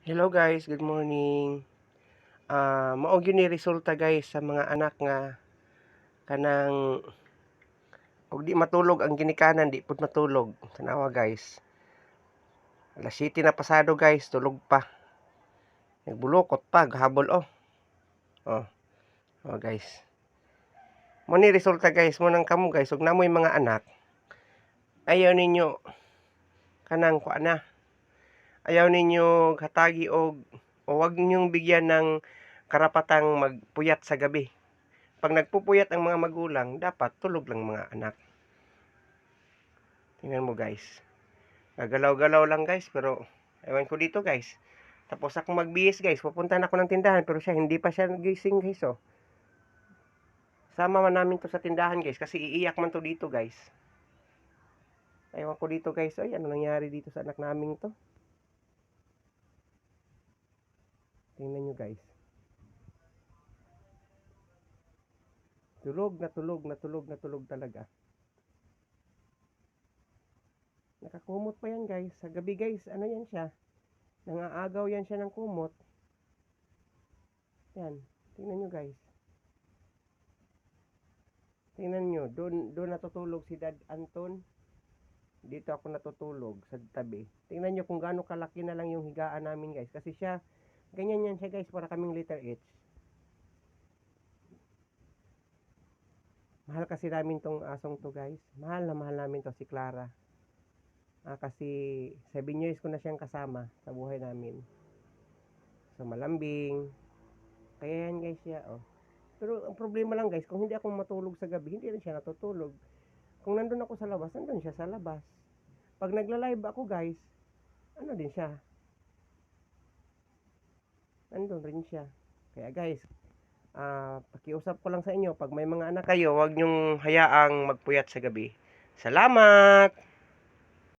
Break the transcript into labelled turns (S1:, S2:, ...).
S1: Hello guys, good morning. Mao gyud ni resulta guys sa mga anak nga kanang og di matulog ang ginikanan, di pud matulog. Tanawa guys. Alas 7 na pasado guys, tulog pa. Nagbulokot pa, gahabol oh. Oh, oh guys. Mo ni resulta guys, mo nang kamo guys, ug namoy mga anak. Ayaw ninyo kanang kuana. Ayaw ninyo hatagi o wag ninyong bigyan ng karapatang magpuyat sa gabi. Pag nagpupuyat ang mga magulang, dapat tulog lang mga anak. Tingnan mo guys. Gagalaw-galaw lang guys, pero ewan ko dito guys. Tapos ako magbihis guys, pupunta na ako ng tindahan, pero siya hindi pa siya gising guys oh. Sama man namin to sa tindahan guys, kasi iiyak man to dito guys. Ewan ko dito guys, ay ano nangyari dito sa anak namin to. Tingnan nyo guys. Tulog na tulog na tulog na tulog talaga. Nakakumot pa yan guys. Sa gabi guys, ano yan siya? Nangaagaw yan siya ng kumot. Yan. Tingnan nyo guys. Tingnan nyo. Doon natutulog si Dad Anton. Dito ako natutulog sa tabi. Tingnan nyo kung gaano kalaki na lang yung higaan namin guys. Kasi siya, ganyan yan siya guys. Para kaming letter H. Mahal kasi namin tong asong to guys. Mahal na mahal namin to si Clara. Kasi 7 years ko na siyang kasama sa buhay namin. So malambing. Kaya yan guys siya oh. Pero ang problema lang guys, kung hindi ako matulog sa gabi, hindi rin siya natutulog. Kung nandun ako sa labas, nandun siya sa labas. Pag nagla-live ako guys, ano din siya. Nandun rin siya. Kaya guys, pakiusap ko lang sa inyo, pag may mga anak kayo, huwag nyong hayaang magpuyat sa gabi. Salamat!